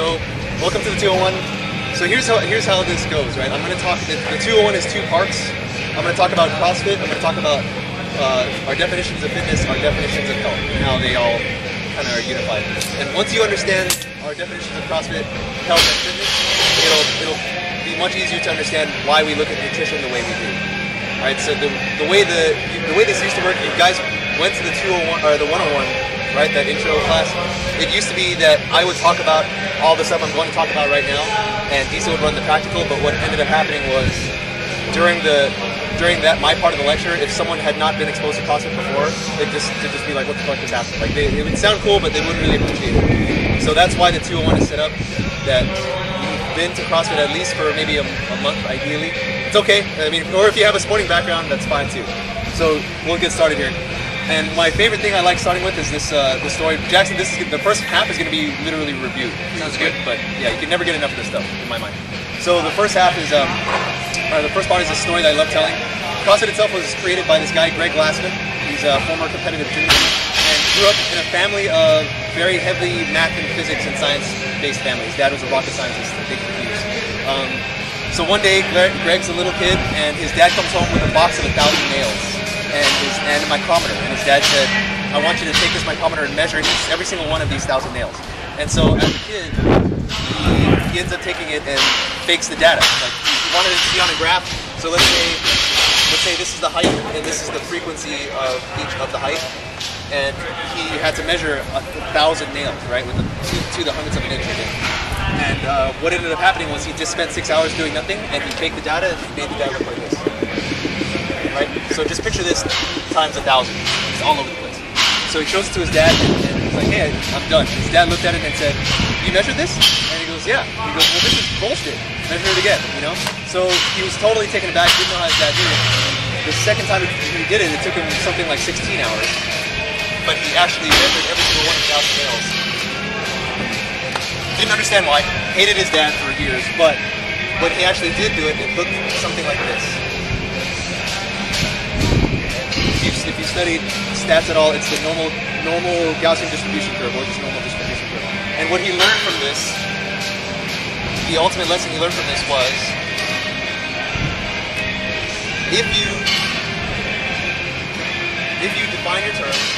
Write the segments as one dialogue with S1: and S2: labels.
S1: So, welcome to the 201. So here's how this goes, right? I'm going to talk. The 201 is two parts. I'm going to talk about CrossFit. I'm going to talk about our definitions of fitness, our definitions of health, and how they all kind of are unified. And once you understand our definitions of CrossFit, health, and fitness, it'll be much easier to understand why we look at nutrition the way we do. All right. So the way this used to work, you guys went to the 201 or the 101. Right, that intro class. It used to be that I would talk about all the stuff I'm going to talk about right now, and Disa would run the practical. But what ended up happening was during that my part of the lecture, if someone had not been exposed to CrossFit before, they'd just be like, "What the fuck just happened?" Like it would sound cool, but they wouldn't really appreciate it. So that's why the 201 is set up. That you've been to CrossFit at least for maybe a month, ideally. It's okay. I mean, or if you have a sporting background, that's fine too. So we'll get started here. And my favorite thing I like starting with is this the story. Jackson, the first half is going to be literally reviewed. Sounds good, but yeah, you can never get enough of this stuff in my mind. So the first half is the first part is a story that I love telling. CrossFit itself was created by this guy, Greg Glassman. He's a former competitive gymnast and grew up in a family of very heavily math and physics and science-based families. His dad was a rocket scientist, I think, for years. So one day, Greg's a little kid, and his dad comes home with a box of 1,000 nails and a micrometer, and his dad said, "I want you to take this micrometer and measure every single one of these 1,000 nails." And so as a kid, he ends up taking it and fakes the data. Like he wanted it to be on a graph. So let's say this is the height and this is the frequency of each of the height, and he had to measure 1,000 nails, right, with to the hundredths of an inch. And what ended up happening was he just spent 6 hours doing nothing, and he faked the data and he made the data look like this. Right? So just picture this times 1,000. It's all over the place. So he shows it to his dad, and he's like, "Hey, I'm done." His dad looked at it and said, "You measured this?" And he goes, "Yeah." He goes, "Well, this is bullshit. Measure it again." You know? So he was totally taken aback. Didn't know how his dad did it. The second time he did it, it took him something like 16 hours. But he actually measured every single one of 1,000 nails. Didn't understand why. Hated his dad for years. But when he actually did do it, it looked something like this. If you studied stats at all, it's the normal Gaussian distribution curve, or just normal distribution curve. And what he learned from this, the ultimate lesson he learned from this was, if you define your terms,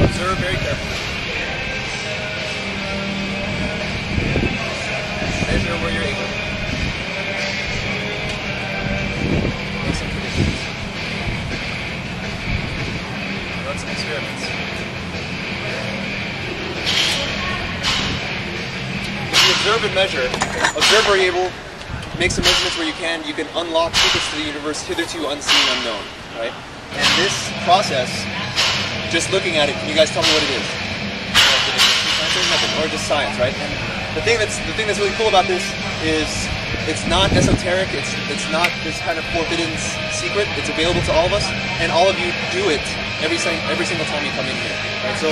S1: observe very carefully, measure where you're able, some experiments. If you observe and measure, observe where you're able, make some measurements where you can unlock secrets to the universe hitherto unseen, unknown, right? And this process, just looking at it, can you guys tell me what it is? Or just science, right? And the thing that's really cool about this is it's not esoteric, it's not this kind of forbidden secret. It's available to all of us, and all of you do it every single time you come in here. Right? So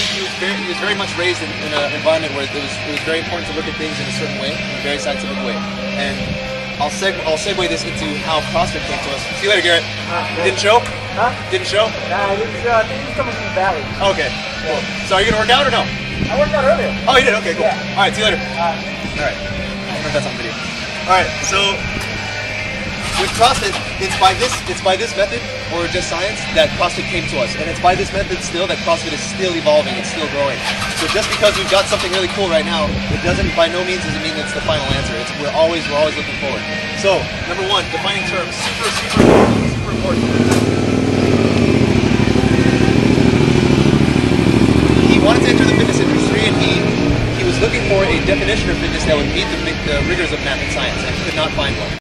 S1: he was very much raised in an environment where it was very important to look at things in a certain way, in a very scientific way. And I'll segue this into how CrossFit came to us. See you later, Garrett. Didn't show?
S2: Huh?
S1: Didn't show?
S2: Nah, I didn't show. I think he's coming from the valley.
S1: Okay. Cool. So are you gonna work out or no?
S2: I worked out earlier.
S1: Oh, you did? Okay, cool.
S2: Yeah.
S1: All right, see you later. All right. I don't know if that's on video. All right. So with CrossFit, it's by this method, or just science, that CrossFit came to us, and it's by this method still that CrossFit is still evolving. It's still growing. So just because we've got something really cool right now, it doesn't by no means doesn't mean it's the final answer. We're always looking forward. So number one, defining terms, super important. He wanted to enter the fitness industry, and he was looking for a definition of fitness that would meet the rigors of math and science, and he could not find one.